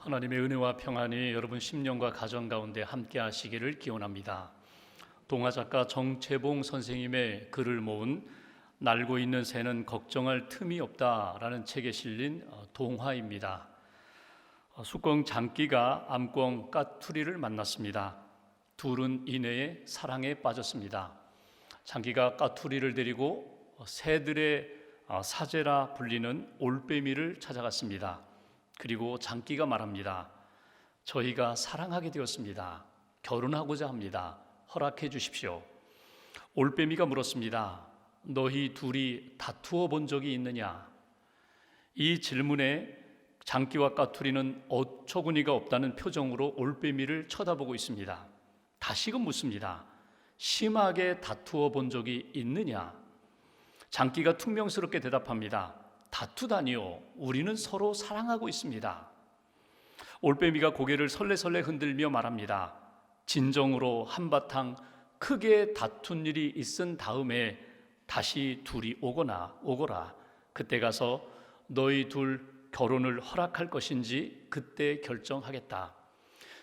하나님의 은혜와 평안이 여러분 심령과 가정 가운데 함께 하시기를 기원합니다. 동화작가 정채봉 선생님의 글을 모은 날고 있는 새는 걱정할 틈이 없다라는 책에 실린 동화입니다. 숙공 장기가 암꿩 까투리를 만났습니다. 둘은 이내에 사랑에 빠졌습니다. 장기가 까투리를 데리고 새들의 사제라 불리는 올빼미를 찾아갔습니다. 그리고 장기가 말합니다. 저희가 사랑하게 되었습니다. 결혼하고자 합니다. 허락해 주십시오. 올빼미가 물었습니다. 너희 둘이 다투어 본 적이 있느냐? 이 질문에 장기와 까투리는 어처구니가 없다는 표정으로 올빼미를 쳐다보고 있습니다. 다시금 묻습니다. 심하게 다투어 본 적이 있느냐? 장기가 퉁명스럽게 대답합니다. 다투다니요. 우리는 서로 사랑하고 있습니다. 올빼미가 고개를 설레설레 흔들며 말합니다. 진정으로 한바탕 크게 다툰 일이 있은 다음에 다시 둘이 오거라. 그때 가서 너희 둘 결혼을 허락할 것인지 그때 결정하겠다.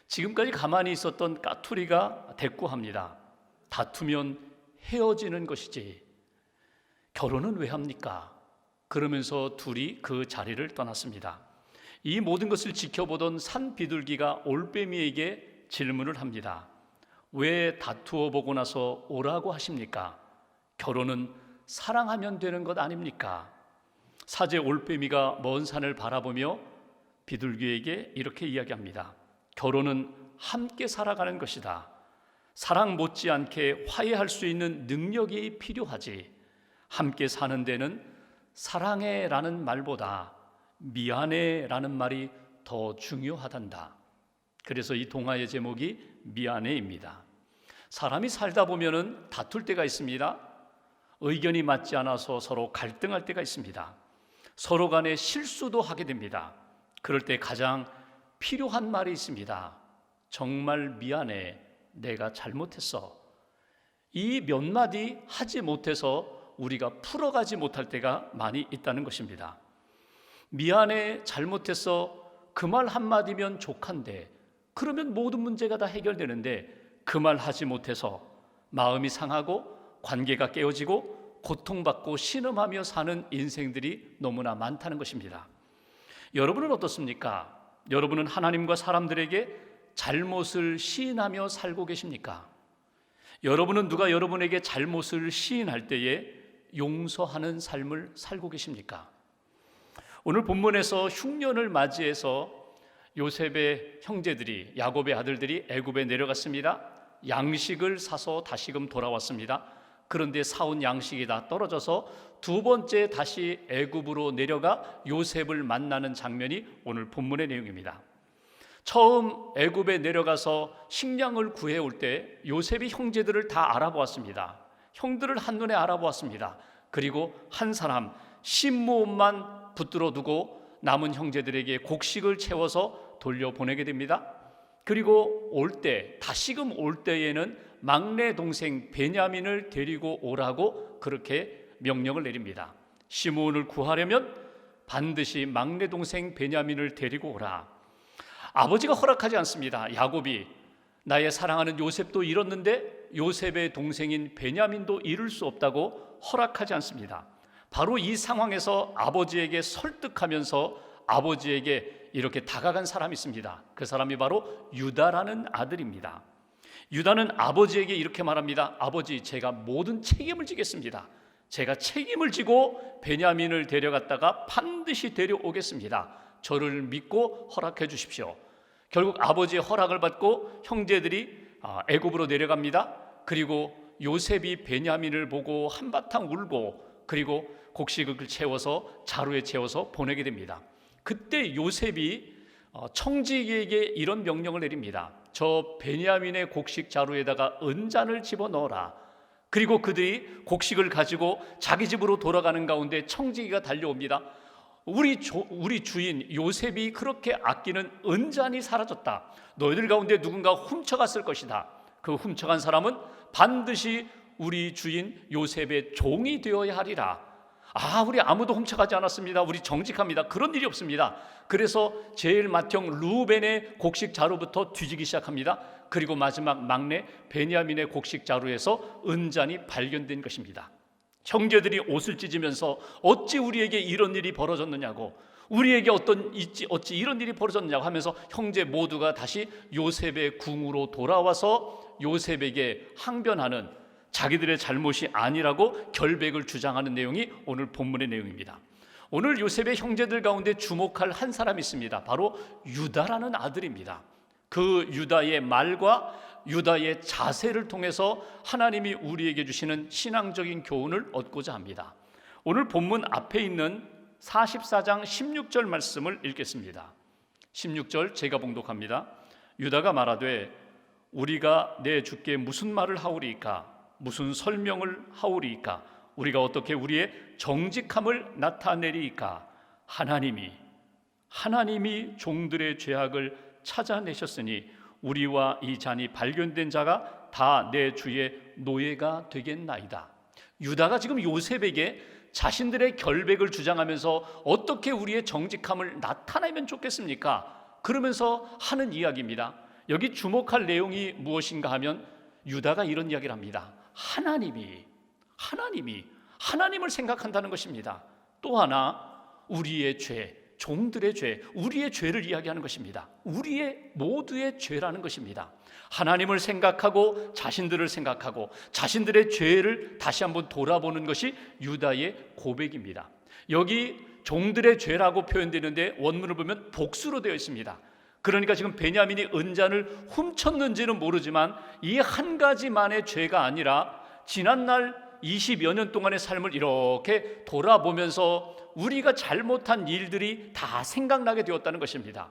지금까지 가만히 있었던 까투리가 대꾸합니다. 다투면 헤어지는 것이지 결혼은 왜 합니까? 그러면서 둘이 그 자리를 떠났습니다. 이 모든 것을 지켜보던 산 비둘기가 올빼미에게 질문을 합니다. 왜 다투어 보고 나서 오라고 하십니까? 결혼은 사랑하면 되는 것 아닙니까? 사제 올빼미가 먼 산을 바라보며 비둘기에게 이렇게 이야기합니다. 결혼은 함께 살아가는 것이다. 사랑 못지않게 화해할 수 있는 능력이 필요하지. 함께 사는 데는 사랑해라는 말보다 미안해라는 말이 더 중요하단다. 그래서 이 동화의 제목이 미안해입니다. 사람이 살다 보면은 다툴 때가 있습니다. 의견이 맞지 않아서 서로 갈등할 때가 있습니다. 서로 간에 실수도 하게 됩니다. 그럴 때 가장 필요한 말이 있습니다. 정말 미안해. 내가 잘못했어. 이 몇 마디 하지 못해서 우리가 풀어가지 못할 때가 많이 있다는 것입니다. 미안해, 잘못했어. 그 말 한마디면 족한데 그러면 모든 문제가 다 해결되는데 그 말 하지 못해서 마음이 상하고 관계가 깨어지고 고통받고 신음하며 사는 인생들이 너무나 많다는 것입니다. 여러분은 어떻습니까? 여러분은 하나님과 사람들에게 잘못을 시인하며 살고 계십니까? 여러분은 누가 여러분에게 잘못을 시인할 때에 용서하는 삶을 살고 계십니까? 오늘 본문에서 흉년을 맞이해서 요셉의 형제들이, 야곱의 아들들이 애굽에 내려갔습니다. 양식을 사서 다시금 돌아왔습니다. 그런데 사온 양식이 다 떨어져서 두 번째 다시 애굽으로 내려가 요셉을 만나는 장면이 오늘 본문의 내용입니다. 처음 애굽에 내려가서 식량을 구해올 때 요셉이 형제들을 다 알아보았습니다. 형들을 한눈에 알아보았습니다. 그리고 한 사람 신무옷만 붙들어 두고 남은 형제들에게 곡식을 채워서 돌려보내게 됩니다. 그리고 다시금 올 때에는 막내 동생 베냐민을 데리고 오라고 그렇게 명령을 내립니다. 시므온을 구하려면 반드시 막내 동생 베냐민을 데리고 오라. 아버지가 허락하지 않습니다. 야곱이 나의 사랑하는 요셉도 잃었는데 요셉의 동생인 베냐민도 잃을 수 없다고 허락하지 않습니다. 바로 이 상황에서 아버지에게 설득하면서 아버지에게 이렇게 다가간 사람이 있습니다. 그 사람이 바로 유다라는 아들입니다. 유다는 아버지에게 이렇게 말합니다. 아버지, 제가 모든 책임을 지겠습니다. 제가 책임을 지고 베냐민을 데려갔다가 반드시 데려오겠습니다. 저를 믿고 허락해 주십시오. 결국 아버지의 허락을 받고 형제들이 애굽으로 내려갑니다. 그리고 요셉이 베냐민을 보고 한바탕 울고 그리고 곡식을 채워서 자루에 채워서 보내게 됩니다. 그때 요셉이 청지기에게 이런 명령을 내립니다. 저 베냐민의 곡식 자루에다가 은잔을 집어넣어라. 그리고 그들이 곡식을 가지고 자기 집으로 돌아가는 가운데 청지기가 달려옵니다. 우리 주인 요셉이 그렇게 아끼는 은잔이 사라졌다. 너희들 가운데 누군가 훔쳐갔을 것이다. 그 훔쳐간 사람은 반드시 우리 주인 요셉의 종이 되어야 하리라. 우리 아무도 훔쳐가지 않았습니다. 우리 정직합니다. 그런 일이 없습니다. 그래서 제일 맏형 루벤의 곡식 자루부터 뒤지기 시작합니다. 그리고 마지막 막내 베냐민의 곡식 자루에서 은잔이 발견된 것입니다. 형제들이 옷을 찢으면서 어찌 우리에게 이런 일이 벌어졌느냐고, 우리에게 어찌 이런 일이 벌어졌느냐고 하면서 형제 모두가 다시 요셉의 궁으로 돌아와서 요셉에게 항변하는, 자기들의 잘못이 아니라고 결백을 주장하는 내용이 오늘 본문의 내용입니다. 오늘 요셉의 형제들 가운데 주목할 한 사람이 있습니다. 바로 유다라는 아들입니다. 그 유다의 말과 유다의 자세를 통해서 하나님이 우리에게 주시는 신앙적인 교훈을 얻고자 합니다. 오늘 본문 앞에 있는 44장 16절 말씀을 읽겠습니다. 16절 제가 봉독합니다. 유다가 말하되 우리가 내 주께 무슨 말을 하오리이까, 무슨 설명을 하오리이까, 우리가 어떻게 우리의 정직함을 나타내리이까. 하나님이 종들의 죄악을 찾아내셨으니 우리와 이 잔이 발견된 자가 다 내 주의 노예가 되겠나이다. 유다가 지금 요셉에게 자신들의 결백을 주장하면서 어떻게 우리의 정직함을 나타내면 좋겠습니까? 그러면서 하는 이야기입니다. 여기 주목할 내용이 무엇인가 하면 유다가 이런 이야기를 합니다. 하나님을 생각한다는 것입니다. 또 하나 우리의 죄, 종들의 죄, 우리의 죄를 이야기하는 것입니다. 우리의 모두의 죄라는 것입니다. 하나님을 생각하고 자신들을 생각하고 자신들의 죄를 다시 한번 돌아보는 것이 유다의 고백입니다. 여기 종들의 죄라고 표현되는데 원문을 보면 복수로 되어 있습니다. 그러니까 지금 베냐민이 은잔을 훔쳤는지는 모르지만 이 한 가지만의 죄가 아니라 지난날 20여 년 동안의 삶을 이렇게 돌아보면서 우리가 잘못한 일들이 다 생각나게 되었다는 것입니다.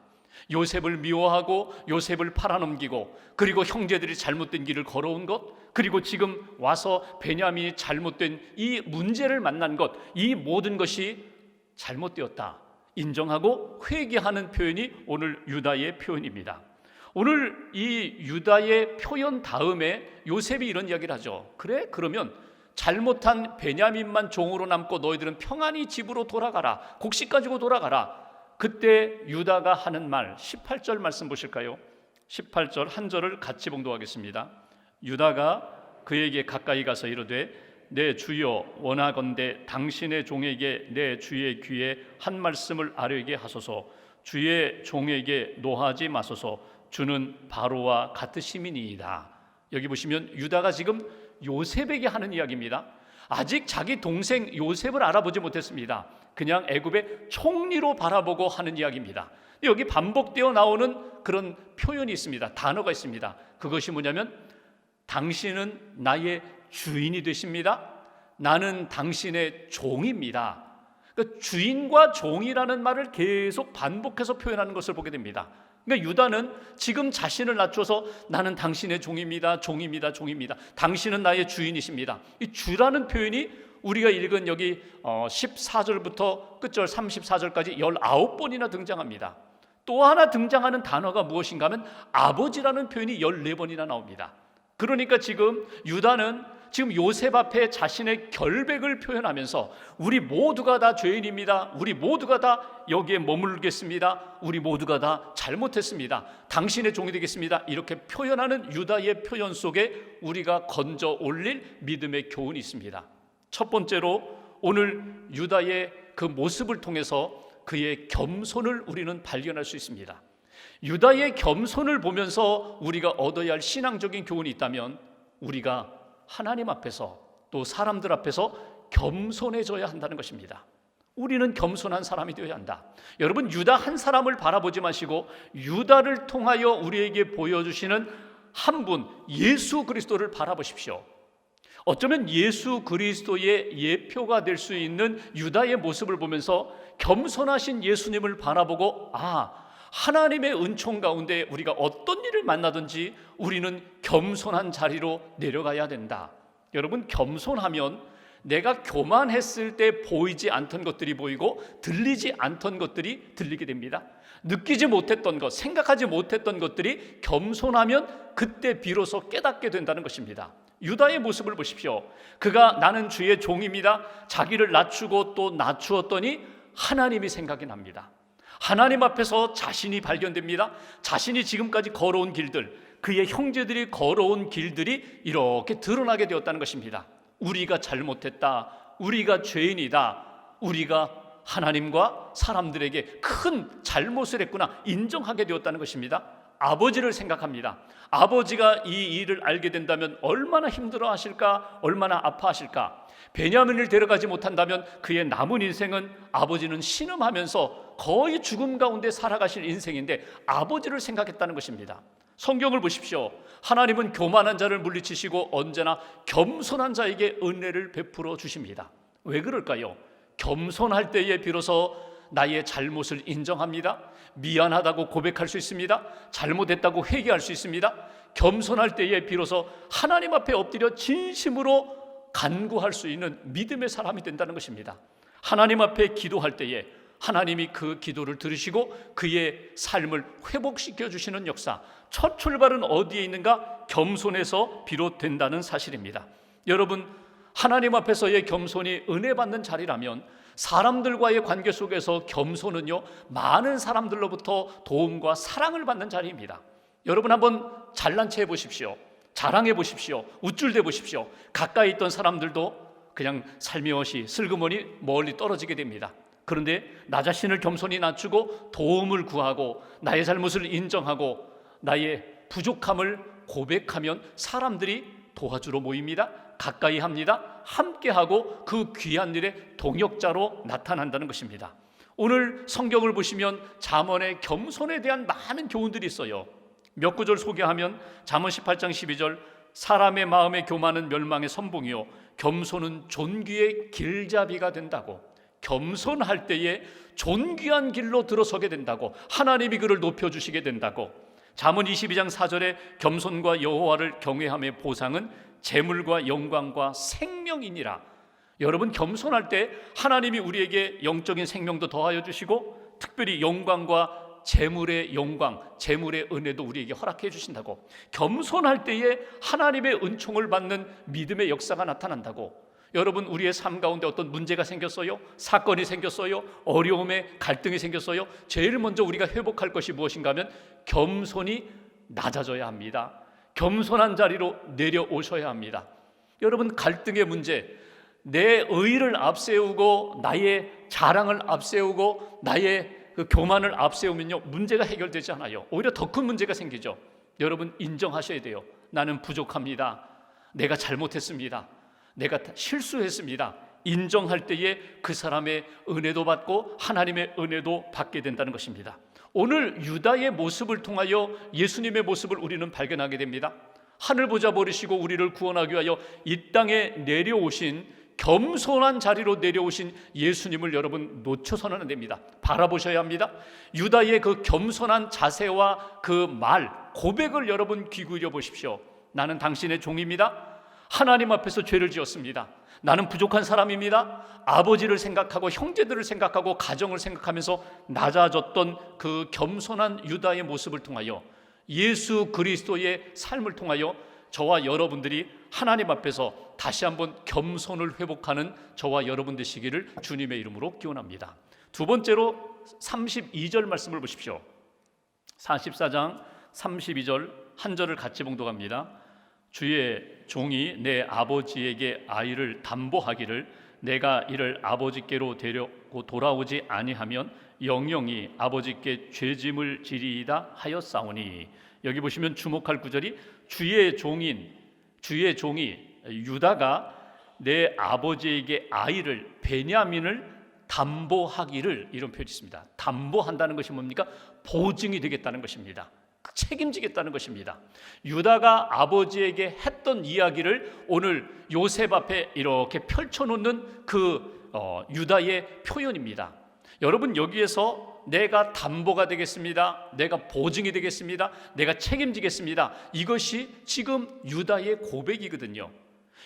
요셉을 미워하고 요셉을 팔아넘기고, 그리고 형제들이 잘못된 길을 걸어온 것, 그리고 지금 와서 베냐민이 잘못된 이 문제를 만난 것, 이 모든 것이 잘못되었다 인정하고 회개하는 표현이 오늘 유다의 표현입니다. 오늘 이 유다의 표현 다음에 요셉이 이런 이야기를 하죠. 그래? 그러면 잘못한 베냐민만 종으로 남고 너희들은 평안히 집으로 돌아가라. 곡식 가지고 돌아가라. 그때 유다가 하는 말 18절 말씀 보실까요? 18절 한 절을 같이 봉독하겠습니다. 유다가 그에게 가까이 가서 이르되 내 주여 원하건대 당신의 종에게 내 주의 귀에 한 말씀을 아뢰게 하소서. 주의 종에게 노하지 마소서. 주는 바로와 같으심이니이다. 여기 보시면 유다가 지금 요셉에게 하는 이야기입니다. 아직 자기 동생 요셉을 알아보지 못했습니다. 그냥 애굽의 총리로 바라보고 하는 이야기입니다. 여기 반복되어 나오는 그런 표현이 있습니다. 단어가 있습니다. 그것이 뭐냐면 당신은 나의 주인이 되십니다. 나는 당신의 종입니다. 그러니까 주인과 종이라는 말을 계속 반복해서 표현하는 것을 보게 됩니다. 그러니까 유다는 지금 자신을 낮춰서 나는 당신의 종입니다. 당신은 나의 주인이십니다. 이 주라는 표현이 우리가 읽은 여기 14절부터 끝절 34절까지 19번이나 등장합니다. 또 하나 등장하는 단어가 무엇인가 하면 아버지라는 표현이 14번이나 나옵니다. 그러니까 지금 유다는 지금 요셉 앞에 자신의 결백을 표현하면서 우리 모두가 다 죄인입니다. 우리 모두가 다 여기에 머물겠습니다. 우리 모두가 다 잘못했습니다. 당신의 종이 되겠습니다. 이렇게 표현하는 유다의 표현 속에 우리가 건져 올릴 믿음의 교훈이 있습니다. 첫 번째로 오늘 유다의 그 모습을 통해서 그의 겸손을 우리는 발견할 수 있습니다. 유다의 겸손을 보면서 우리가 얻어야 할 신앙적인 교훈이 있다면 우리가 하나님 앞에서 또 사람들 앞에서 겸손해져야 한다는 것입니다. 우리는 겸손한 사람이 되어야 한다. 여러분, 유다 한 사람을 바라보지 마시고 유다를 통하여 우리에게 보여주시는 한 분, 예수 그리스도를 바라보십시오. 어쩌면 예수 그리스도의 예표가 될 수 있는 유다의 모습을 보면서 겸손하신 예수님을 바라보고 하나님의 은총 가운데 우리가 어떤 일을 만나든지 우리는 겸손한 자리로 내려가야 된다. 여러분, 겸손하면 내가 교만했을 때 보이지 않던 것들이 보이고 들리지 않던 것들이 들리게 됩니다. 느끼지 못했던 것, 생각하지 못했던 것들이 겸손하면 그때 비로소 깨닫게 된다는 것입니다. 유다의 모습을 보십시오. 그가 나는 주의 종입니다. 자기를 낮추고 또 낮추었더니 하나님이 생각이 납니다. 하나님 앞에서 자신이 발견됩니다. 자신이 지금까지 걸어온 길들, 그의 형제들이 걸어온 길들이 이렇게 드러나게 되었다는 것입니다. 우리가 잘못했다, 우리가 죄인이다, 우리가 하나님과 사람들에게 큰 잘못을 했구나 인정하게 되었다는 것입니다. 아버지를 생각합니다. 아버지가 이 일을 알게 된다면 얼마나 힘들어 하실까, 얼마나 아파하실까. 베냐민을 데려가지 못한다면 그의 남은 인생은, 아버지는 신음하면서 거의 죽음 가운데 살아가실 인생인데 아버지를 생각했다는 것입니다. 성경을 보십시오. 하나님은 교만한 자를 물리치시고 언제나 겸손한 자에게 은혜를 베풀어 주십니다. 왜 그럴까요? 겸손할 때에 비로소 나의 잘못을 인정합니다. 미안하다고 고백할 수 있습니다. 잘못했다고 회개할 수 있습니다. 겸손할 때에 비로소 하나님 앞에 엎드려 진심으로 간구할 수 있는 믿음의 사람이 된다는 것입니다. 하나님 앞에 기도할 때에 하나님이 그 기도를 들으시고 그의 삶을 회복시켜 주시는 역사, 첫 출발은 어디에 있는가? 겸손에서 비롯된다는 사실입니다. 여러분, 하나님 앞에서의 겸손이 은혜 받는 자리라면 사람들과의 관계 속에서 겸손은요, 많은 사람들로부터 도움과 사랑을 받는 자리입니다. 여러분 한번 잘난 체 해보십시오. 자랑해 보십시오. 우쭐대 보십시오. 가까이 있던 사람들도 그냥 살며시 슬그머니 멀리 떨어지게 됩니다. 그런데 나 자신을 겸손히 낮추고 도움을 구하고 나의 잘못을 인정하고 나의 부족함을 고백하면 사람들이 도와주러 모입니다. 가까이 합니다. 함께하고 그 귀한 일의 동역자로 나타난다는 것입니다. 오늘 성경을 보시면 잠언의 겸손에 대한 많은 교훈들이 있어요. 몇 구절 소개하면 잠언 18장 12절, 사람의 마음의 교만은 멸망의 선봉이요 겸손은 존귀의 길잡이가 된다고. 겸손할 때에 존귀한 길로 들어서게 된다고, 하나님이 그를 높여주시게 된다고. 잠언 22장 4절에 겸손과 여호와를 경외함의 보상은 재물과 영광과 생명이니라. 여러분, 겸손할 때 하나님이 우리에게 영적인 생명도 더하여 주시고 특별히 영광과 재물의 영광, 재물의 은혜도 우리에게 허락해 주신다고. 겸손할 때에 하나님의 은총을 받는 믿음의 역사가 나타난다고. 여러분, 우리의 삶 가운데 어떤 문제가 생겼어요? 사건이 생겼어요? 어려움에 갈등이 생겼어요? 제일 먼저 우리가 회복할 것이 무엇인가 하면 겸손히 낮아져야 합니다. 겸손한 자리로 내려오셔야 합니다. 여러분, 갈등의 문제, 내 의의를 앞세우고 나의 자랑을 앞세우고 나의 그 교만을 앞세우면요, 문제가 해결되지 않아요. 오히려 더 큰 문제가 생기죠. 여러분, 인정하셔야 돼요. 나는 부족합니다. 내가 잘못했습니다. 내가 실수했습니다. 인정할 때에 그 사람의 은혜도 받고 하나님의 은혜도 받게 된다는 것입니다. 오늘 유다의 모습을 통하여 예수님의 모습을 우리는 발견하게 됩니다. 하늘 보좌 버리시고 우리를 구원하기 위하여 이 땅에 내려오신, 겸손한 자리로 내려오신 예수님을 여러분 놓쳐서는 안 됩니다. 바라보셔야 합니다. 유다의 그 겸손한 자세와 그 말, 고백을 여러분 귀 기울여 보십시오. 나는 당신의 종입니다. 하나님 앞에서 죄를 지었습니다. 나는 부족한 사람입니다. 아버지를 생각하고 형제들을 생각하고 가정을 생각하면서 낮아졌던 그 겸손한 유다의 모습을 통하여, 예수 그리스도의 삶을 통하여 저와 여러분들이 하나님 앞에서 다시 한번 겸손을 회복하는 저와 여러분 되시기를 주님의 이름으로 기원합니다. 두 번째로 32절 말씀을 보십시오. 44장 32절 한 절을 같이 봉독합니다. 주의 종이 내 아버지에게 아이를 담보하기를 내가 이를 아버지께로 데려고 돌아오지 아니하면 영영이 아버지께 죄짐을 지리이다 하였사오니. 여기 보시면 주목할 구절이 주의 종이 유다가 내 아버지에게 아이를 베냐민을 담보하기를, 이런 표현이 있습니다. 담보한다는 것이 뭡니까? 보증이 되겠다는 것입니다. 책임지겠다는 것입니다. 유다가 아버지에게 했던 이야기를 오늘 요셉 앞에 이렇게 펼쳐놓는 그 유다의 표현입니다. 여러분, 여기에서 내가 담보가 되겠습니다, 내가 보증이 되겠습니다, 내가 책임지겠습니다, 이것이 지금 유다의 고백이거든요.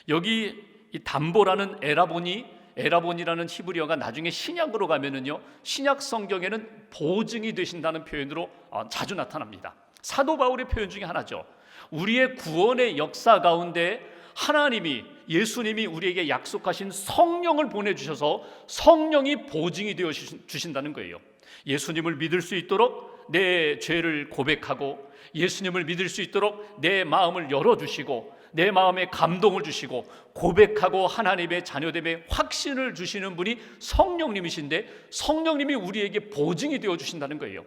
여기 이 담보라는 에라본이라는 히브리어가 나중에 신약으로 가면은요, 신약 성경에는 보증이 되신다는 표현으로 자주 나타납니다. 사도 바울의 표현 중에 하나죠. 우리의 구원의 역사 가운데 하나님이, 예수님이 우리에게 약속하신 성령을 보내주셔서 성령이 보증이 되어 주신다는 거예요. 예수님을 믿을 수 있도록 내 죄를 고백하고, 예수님을 믿을 수 있도록 내 마음을 열어주시고, 내 마음에 감동을 주시고, 고백하고 하나님의 자녀됨의 확신을 주시는 분이 성령님이신데, 성령님이 우리에게 보증이 되어 주신다는 거예요.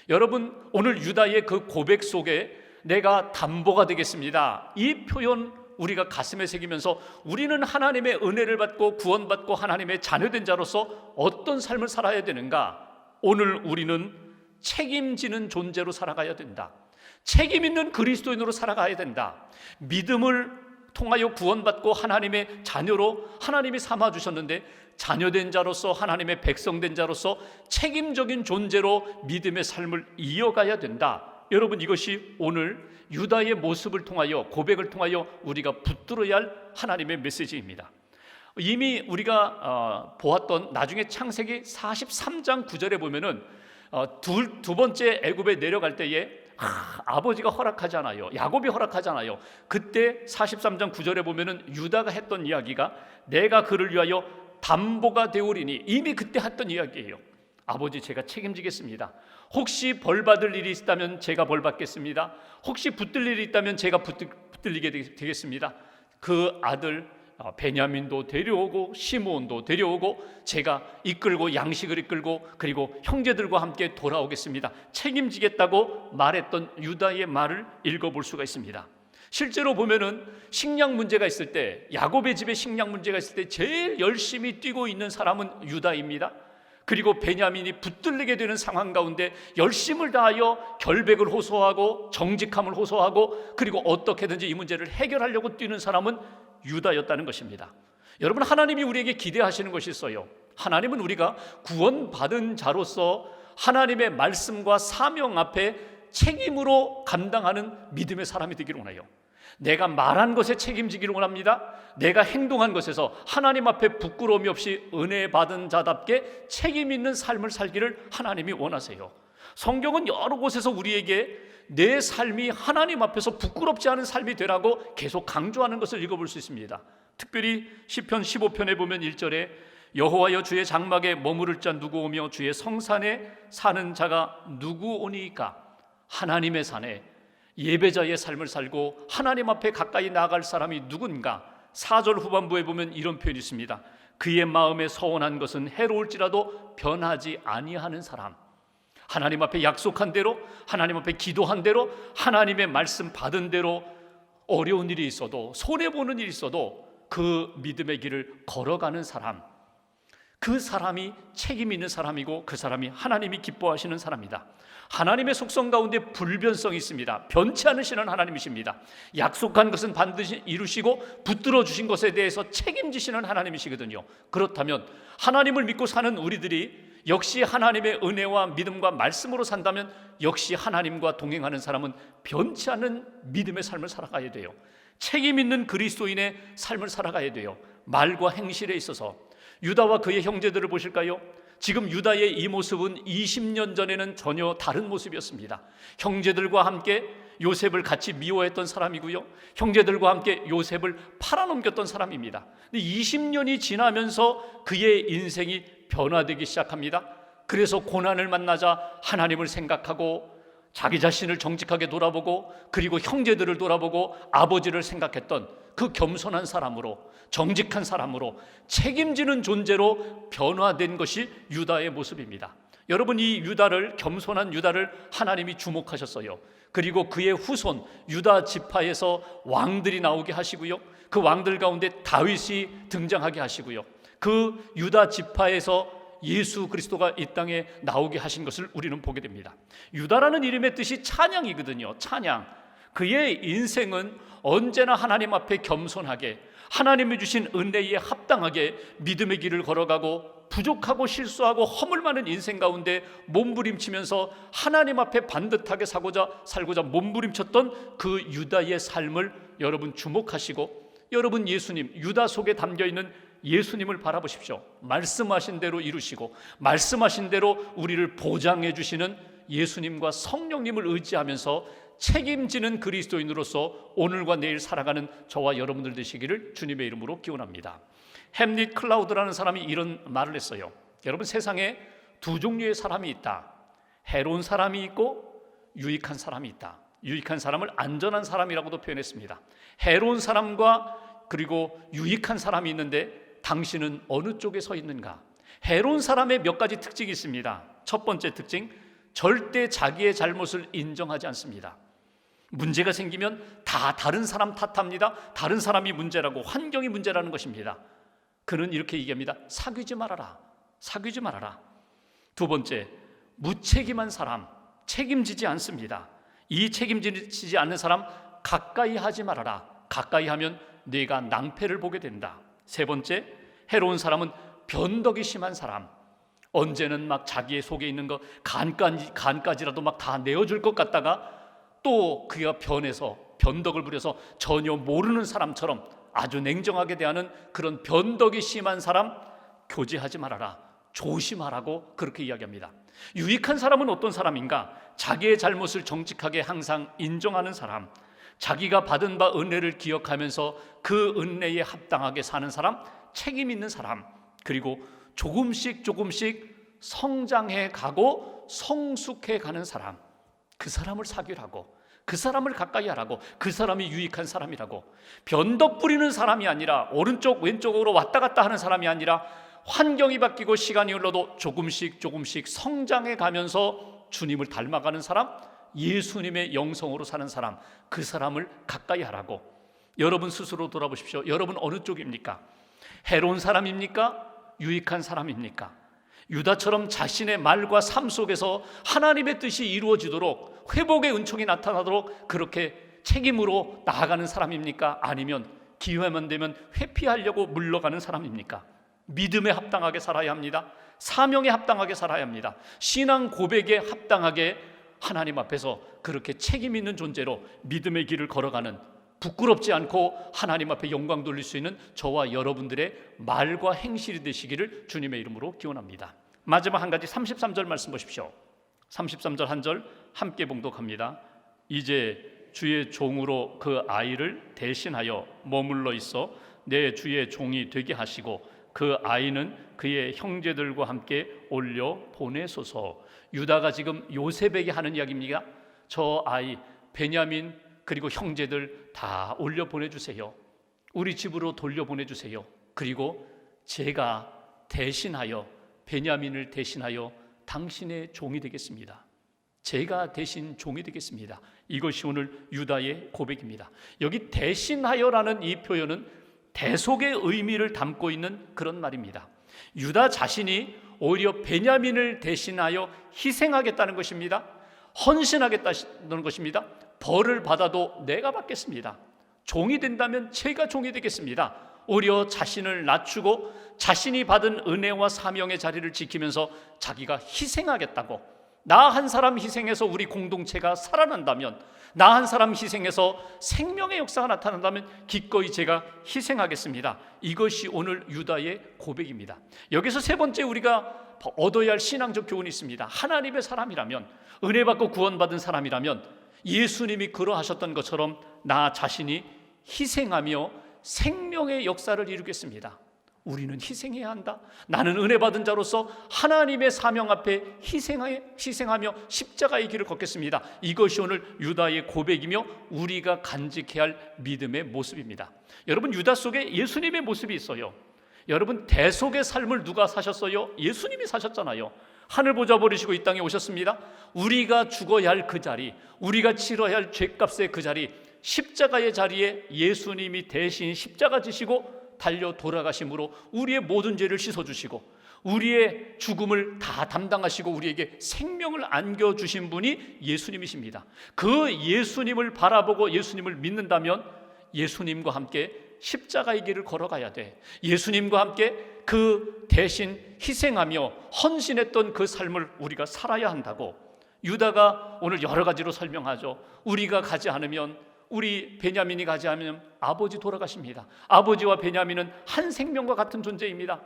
여러분, 오늘 유다의 그 고백 속에 내가 담보가 되겠습니다, 이 표현 우리가 가슴에 새기면서 우리는 하나님의 은혜를 받고 구원받고 하나님의 자녀된 자로서 어떤 삶을 살아야 되는가? 오늘 우리는 책임지는 존재로 살아가야 된다. 책임 있는 그리스도인으로 살아가야 된다. 믿음을 통하여 구원받고 하나님의 자녀로 하나님이 삼아주셨는데, 자녀된 자로서 하나님의 백성된 자로서 책임적인 존재로 믿음의 삶을 이어가야 된다. 여러분, 이것이 오늘 유다의 모습을 통하여, 고백을 통하여 우리가 붙들어야 할 하나님의 메시지입니다. 이미 우리가 보았던 나중에 창세기 43장 9절에 보면은 두 번째 애굽에 내려갈 때에 아버지가 허락하잖아요. 야곱이 허락하잖아요. 그때 43장 9절에 보면은 유다가 했던 이야기가, 내가 그를 위하여 담보가 되오리니, 이미 그때 했던 이야기예요. 아버지, 제가 책임지겠습니다. 혹시 벌 받을 일이 있다면 제가 벌 받겠습니다. 혹시 붙들 일이 있다면 제가 붙들리게 되겠습니다. 그 아들 베냐민도 데려오고 시므온도 데려오고 제가 이끌고, 양식을 이끌고, 그리고 형제들과 함께 돌아오겠습니다. 책임지겠다고 말했던 유다의 말을 읽어볼 수가 있습니다. 실제로 보면은 식량 문제가 있을 때, 야곱의 집에 식량 문제가 있을 때 제일 열심히 뛰고 있는 사람은 유다입니다. 그리고 베냐민이 붙들리게 되는 상황 가운데 열심을 다하여 결백을 호소하고 정직함을 호소하고, 그리고 어떻게든지 이 문제를 해결하려고 뛰는 사람은 유다였다는 것입니다. 여러분, 하나님이 우리에게 기대하시는 것이 있어요. 하나님은 우리가 구원받은 자로서 하나님의 말씀과 사명 앞에 책임으로 감당하는 믿음의 사람이 되기를 원해요. 내가 말한 것에 책임지기를 원합니다. 내가 행동한 것에서 하나님 앞에 부끄러움이 없이 은혜 받은 자답게 책임 있는 삶을 살기를 하나님이 원하세요. 성경은 여러 곳에서 우리에게 내 삶이 하나님 앞에서 부끄럽지 않은 삶이 되라고 계속 강조하는 것을 읽어볼 수 있습니다. 특별히 시편 15편에 보면 1절에 여호와여, 주의 장막에 머무를 자 누구 오며 주의 성산에 사는 자가 누구 오니까? 하나님의 산에 예배자의 삶을 살고 하나님 앞에 가까이 나아갈 사람이 누군가? 4절 후반부에 보면 이런 표현이 있습니다. 그의 마음에 서원한 것은 해로울지라도 변하지 아니하는 사람. 하나님 앞에 약속한 대로, 하나님 앞에 기도한 대로, 하나님의 말씀 받은 대로 어려운 일이 있어도, 손해보는 일이 있어도 그 믿음의 길을 걸어가는 사람, 그 사람이 책임 있는 사람이고, 그 사람이 하나님이 기뻐하시는 사람이다. 하나님의 속성 가운데 불변성이 있습니다. 변치 않으시는 하나님이십니다. 약속한 것은 반드시 이루시고 붙들어 주신 것에 대해서 책임지시는 하나님이시거든요. 그렇다면 하나님을 믿고 사는 우리들이 역시 하나님의 은혜와 믿음과 말씀으로 산다면 역시 하나님과 동행하는 사람은 변치 않는 믿음의 삶을 살아가야 돼요. 책임 있는 그리스도인의 삶을 살아가야 돼요. 말과 행실에 있어서. 유다와 그의 형제들을 보실까요? 지금 유다의 이 모습은 20년 전에는 전혀 다른 모습이었습니다. 형제들과 함께 요셉을 같이 미워했던 사람이고요, 형제들과 함께 요셉을 팔아넘겼던 사람입니다. 근데 20년이 지나면서 그의 인생이 변화되기 시작합니다. 그래서 고난을 만나자 하나님을 생각하고 자기 자신을 정직하게 돌아보고, 그리고 형제들을 돌아보고 아버지를 생각했던 그 겸손한 사람으로, 정직한 사람으로, 책임지는 존재로 변화된 것이 유다의 모습입니다. 여러분, 이 유다를, 겸손한 유다를 하나님이 주목하셨어요. 그리고 그의 후손 유다 지파에서 왕들이 나오게 하시고요, 그 왕들 가운데 다윗이 등장하게 하시고요, 그 유다 지파에서 예수 그리스도가 이 땅에 나오게 하신 것을 우리는 보게 됩니다. 유다라는 이름의 뜻이 찬양이거든요. 찬양. 그의 인생은 언제나 하나님 앞에 겸손하게, 하나님이 주신 은혜에 합당하게 믿음의 길을 걸어가고, 부족하고 실수하고 허물 많은 인생 가운데 몸부림치면서 하나님 앞에 반듯하게 살고자 몸부림쳤던 그 유다의 삶을 여러분 주목하시고, 여러분 예수님, 유다 속에 담겨있는 예수님을 바라보십시오. 말씀하신 대로 이루시고 말씀하신 대로 우리를 보장해 주시는 예수님과 성령님을 의지하면서 책임지는 그리스도인으로서 오늘과 내일 살아가는 저와 여러분들 되시기를 주님의 이름으로 기원합니다. 햄릿 클라우드라는 사람이 이런 말을 했어요. 여러분, 세상에 두 종류의 사람이 있다. 해로운 사람이 있고 유익한 사람이 있다. 유익한 사람을 안전한 사람이라고도 표현했습니다. 해로운 사람과 그리고 유익한 사람이 있는데 당신은 어느 쪽에 서 있는가? 해로운 사람의 몇 가지 특징이 있습니다. 첫 번째 특징, 절대 자기의 잘못을 인정하지 않습니다. 문제가 생기면 다 다른 사람 탓합니다. 다른 사람이 문제라고, 환경이 문제라는 것입니다. 그는 이렇게 얘기합니다. 사귀지 말아라. 사귀지 말아라. 두 번째, 무책임한 사람, 책임지지 않습니다. 이 책임지지 않는 사람 가까이 하지 말아라. 가까이 하면 네가 낭패를 보게 된다. 세 번째, 해로운 사람은 변덕이 심한 사람, 언제는 막 자기의 속에 있는 거 간까지라도 막 다 내어줄 것 같다가 또 그가 변해서 변덕을 부려서 전혀 모르는 사람처럼 아주 냉정하게 대하는 그런 변덕이 심한 사람 교제하지 말아라. 조심하라고 그렇게 이야기합니다. 유익한 사람은 어떤 사람인가? 자기의 잘못을 정직하게 항상 인정하는 사람, 자기가 받은 바 은혜를 기억하면서 그 은혜에 합당하게 사는 사람, 책임 있는 사람, 그리고 조금씩 성장해 가고 성숙해 가는 사람, 그 사람을 사귀라고, 그 사람을 가까이 하라고, 그 사람이 유익한 사람이라고. 변덕 부리는 사람이 아니라, 오른쪽 왼쪽으로 왔다 갔다 하는 사람이 아니라, 환경이 바뀌고 시간이 흘러도 조금씩 성장해 가면서 주님을 닮아가는 사람, 예수님의 영성으로 사는 사람, 그 사람을 가까이 하라고. 여러분 스스로 돌아보십시오. 여러분 어느 쪽입니까? 해로운 사람입니까? 유익한 사람입니까? 유다처럼 자신의 말과 삶 속에서 하나님의 뜻이 이루어지도록, 회복의 은총이 나타나도록 그렇게 책임으로 나아가는 사람입니까? 아니면 기회만 되면 회피하려고 물러가는 사람입니까? 믿음에 합당하게 살아야 합니다. 사명에 합당하게 살아야 합니다. 신앙 고백에 합당하게 하나님 앞에서 그렇게 책임 있는 존재로 믿음의 길을 걸어가는, 부끄럽지 않고 하나님 앞에 영광 돌릴 수 있는 저와 여러분들의 말과 행실이 되시기를 주님의 이름으로 기원합니다. 마지막 한 가지 33절 말씀 보십시오. 33절 한 절 함께 봉독합니다. 이제 주의 종으로 그 아이를 대신하여 머물러 있어 내 주의 종이 되게 하시고 그 아이는 그의 형제들과 함께 올려 보내소서. 유다가 지금 요셉에게 하는 이야기입니다. 저 아이 베냐민 그리고 형제들 다 올려 보내주세요. 우리 집으로 돌려 보내주세요. 그리고 제가 대신하여, 베냐민을 대신하여 당신의 종이 되겠습니다. 제가 대신 종이 되겠습니다. 이것이 오늘 유다의 고백입니다. 여기 대신하여라는 이 표현은 대속의 의미를 담고 있는 그런 말입니다. 유다 자신이 오히려 베냐민을 대신하여 희생하겠다는 것입니다. 헌신하겠다는 것입니다. 벌을 받아도 내가 받겠습니다. 종이 된다면 제가 종이 되겠습니다. 오히려 자신을 낮추고 자신이 받은 은혜와 사명의 자리를 지키면서 자기가 희생하겠다고, 나 한 사람 희생해서 우리 공동체가 살아난다면, 나 한 사람 희생해서 생명의 역사가 나타난다면 기꺼이 제가 희생하겠습니다. 이것이 오늘 유다의 고백입니다. 여기서 세 번째 우리가 얻어야 할 신앙적 교훈이 있습니다. 하나님의 사람이라면, 은혜 받고 구원받은 사람이라면 예수님이 그러하셨던 것처럼 나 자신이 희생하며 생명의 역사를 이루겠습니다. 우리는 희생해야 한다. 나는 은혜 받은 자로서 하나님의 사명 앞에 희생하며 십자가의 길을 걷겠습니다. 이것이 오늘 유다의 고백이며 우리가 간직해야 할 믿음의 모습입니다. 여러분, 유다 속에 예수님의 모습이 있어요. 여러분, 대속의 삶을 누가 사셨어요? 예수님이 사셨잖아요. 하늘 보좌 버리시고 이 땅에 오셨습니다. 우리가 죽어야 할 그 자리, 우리가 치러야 할 죄값의 그 자리, 십자가의 자리에 예수님이 대신 십자가 지시고 달려 돌아가심으로 우리의 모든 죄를 씻어주시고 우리의 죽음을 다 담당하시고 우리에게 생명을 안겨주신 분이 예수님이십니다. 그 예수님을 바라보고 예수님을 믿는다면 예수님과 함께 십자가의 길을 걸어가야 돼. 예수님과 함께 그 대신 희생하며 헌신했던 그 삶을 우리가 살아야 한다고 유다가 오늘 여러 가지로 설명하죠. 우리가 가지 않으면, 우리 베냐민이 가지 않으면 아버지 돌아가십니다. 아버지와 베냐민은 한 생명과 같은 존재입니다.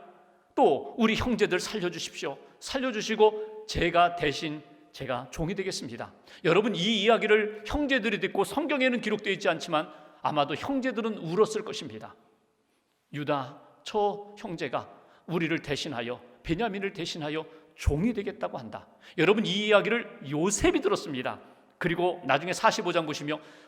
또 우리 형제들 살려주십시오. 살려주시고 제가 대신 제가 종이 되겠습니다. 여러분, 이 이야기를 형제들이 듣고 성경에는 기록되어 있지 않지만 아마도 형제들은 울었을 것입니다. 유다, 저 형제가 우리를 대신하여, 베냐민을 대신하여 종이 되겠다고 한다. 여러분, 이 이야기를 요셉이 들었습니다. 그리고 나중에 45장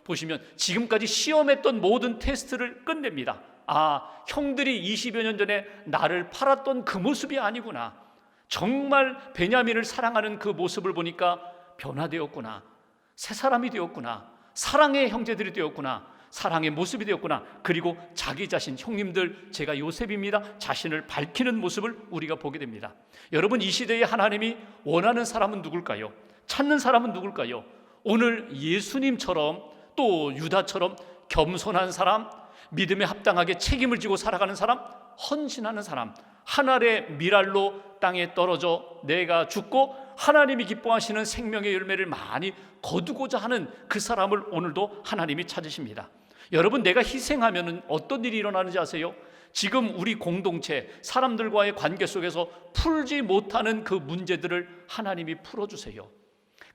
보시면 지금까지 시험했던 모든 테스트를 끝냅니다. 아, 형들이 20여 년 전에 나를 팔았던 그 모습이 아니구나. 정말 베냐민을 사랑하는 그 모습을 보니까 변화되었구나. 새 사람이 되었구나. 사랑의 형제들이 되었구나. 사랑의 모습이 되었구나. 그리고 자기 자신, 형님들 제가 요셉입니다, 자신을 밝히는 모습을 우리가 보게 됩니다. 여러분, 이 시대에 하나님이 원하는 사람은 누굴까요? 찾는 사람은 누굴까요? 오늘 예수님처럼, 또 유다처럼 겸손한 사람, 믿음에 합당하게 책임을 지고 살아가는 사람, 헌신하는 사람, 하늘의 미랄로 땅에 떨어져 내가 죽고 하나님이 기뻐하시는 생명의 열매를 많이 거두고자 하는 그 사람을 오늘도 하나님이 찾으십니다. 여러분, 내가 희생하면 어떤 일이 일어나는지 아세요? 지금 우리 공동체 사람들과의 관계 속에서 풀지 못하는 그 문제들을 하나님이 풀어주세요.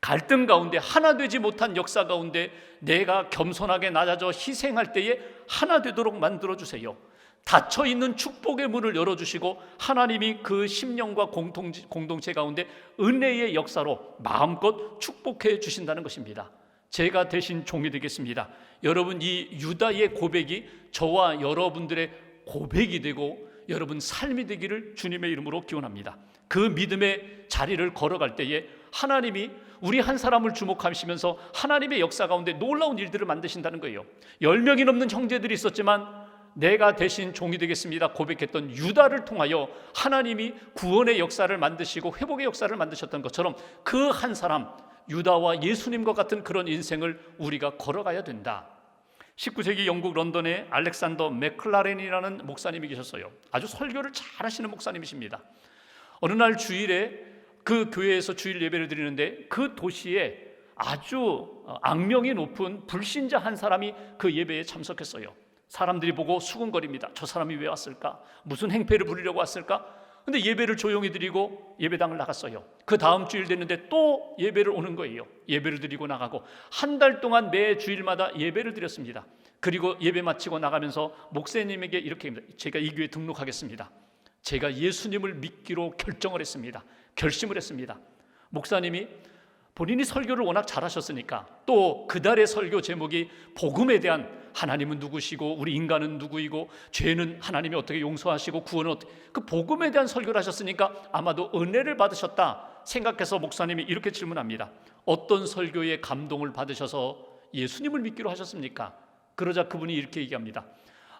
갈등 가운데, 하나 되지 못한 역사 가운데 내가 겸손하게 낮아져 희생할 때에 하나 되도록 만들어주세요. 닫혀있는 축복의 문을 열어주시고 하나님이 그 심령과 공동체 가운데 은혜의 역사로 마음껏 축복해 주신다는 것입니다. 제가 대신 종이 되겠습니다. 여러분, 이 유다의 고백이 저와 여러분들의 고백이 되고 여러분 삶이 되기를 주님의 이름으로 기원합니다. 그 믿음의 자리를 걸어갈 때에 하나님이 우리 한 사람을 주목하시면서 하나님의 역사 가운데 놀라운 일들을 만드신다는 거예요. 10명이 넘는 형제들이 있었지만 내가 대신 종이 되겠습니다 고백했던 유다를 통하여 하나님이 구원의 역사를 만드시고 회복의 역사를 만드셨던 것처럼 그 한 사람, 유다와 예수님과 같은 그런 인생을 우리가 걸어가야 된다. 19세기 영국 런던에 알렉산더 맥클라렌이라는 목사님이 계셨어요. 아주 설교를 잘하시는 목사님이십니다. 어느 날 주일에 그 교회에서 주일 예배를 드리는데 그 도시에 아주 악명이 높은 불신자 한 사람이 그 예배에 참석했어요. 사람들이 보고 수군거립니다. 저 사람이 왜 왔을까? 무슨 행패를 부리려고 왔을까? 근데 예배를 조용히 드리고 예배당을 나갔어요. 그 다음 주일 됐는데 또 예배를 오는 거예요. 예배를 드리고 나가고 한 달 동안 매 주일마다 예배를 드렸습니다. 그리고 예배 마치고 나가면서 목사님에게 이렇게 합니다. 제가 이 교회에 등록하겠습니다. 제가 예수님을 믿기로 결정을 했습니다. 결심을 했습니다. 목사님이 본인이 설교를 워낙 잘하셨으니까 또 그달의 설교 제목이 복음에 대한, 하나님은 누구시고 우리 인간은 누구이고 죄는 하나님이 어떻게 용서하시고 구원은 어떻게, 그 복음에 대한 설교를 하셨으니까 아마도 은혜를 받으셨다 생각해서 목사님이 이렇게 질문합니다. 어떤 설교에 감동을 받으셔서 예수님을 믿기로 하셨습니까? 그러자 그분이 이렇게 얘기합니다.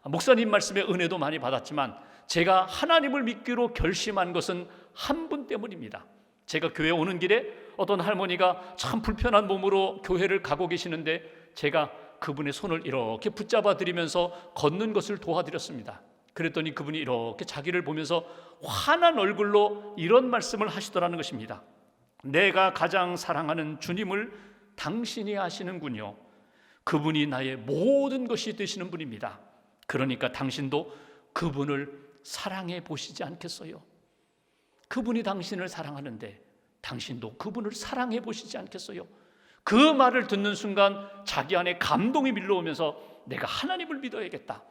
목사님 말씀에 은혜도 많이 받았지만 제가 하나님을 믿기로 결심한 것은 한 분 때문입니다. 제가 교회 오는 길에 어떤 할머니가 참 불편한 몸으로 교회를 가고 계시는데 제가 그분의 손을 이렇게 붙잡아 드리면서 걷는 것을 도와드렸습니다. 그랬더니 그분이 이렇게 자기를 보면서 환한 얼굴로 이런 말씀을 하시더라는 것입니다. 내가 가장 사랑하는 주님을 당신이 아시는군요. 그분이 나의 모든 것이 되시는 분입니다. 그러니까 당신도 그분을 사랑해 보시지 않겠어요? 그분이 당신을 사랑하는데 당신도 그분을 사랑해 보시지 않겠어요? 그 말을 듣는 순간 자기 안에 감동이 밀려오면서 내가 하나님을 믿어야겠다,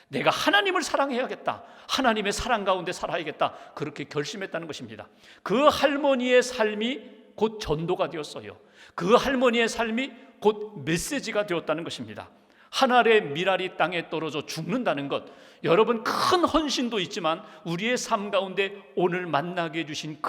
내가 하나님을 사랑해야겠다, 하나님의 사랑 가운데 살아야겠다, 그렇게 결심했다는 것입니다. 그 할머니의 삶이 곧 전도가 되었어요. 그 할머니의 삶이 곧 메시지가 되었다는 것입니다. 하늘의 미랄이 땅에 떨어져 죽는다는 것, 여러분 큰 헌신도 있지만 우리의 삶 가운데 오늘 만나게 해주신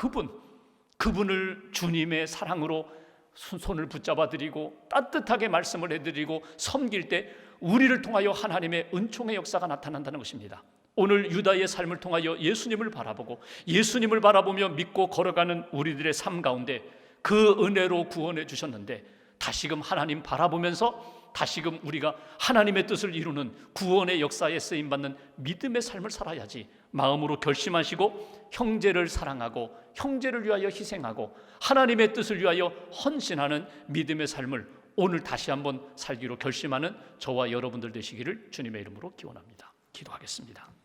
그분을 주님의 사랑으로 손을 붙잡아 드리고 따뜻하게 말씀을 해드리고 섬길 때 우리를 통하여 하나님의 은총의 역사가 나타난다는 것입니다. 오늘 유다의 삶을 통하여 예수님을 바라보고 예수님을 바라보며 믿고 걸어가는 우리들의 삶 가운데 그 은혜로 구원해 주셨는데 다시금 하나님 바라보면서 다시금 우리가 하나님의 뜻을 이루는 구원의 역사에 쓰임받는 믿음의 삶을 살아야지 마음으로 결심하시고 형제를 사랑하고 형제를 위하여 희생하고 하나님의 뜻을 위하여 헌신하는 믿음의 삶을 오늘 다시 한번 살기로 결심하는 저와 여러분들 되시기를 주님의 이름으로 기원합니다. 기도하겠습니다.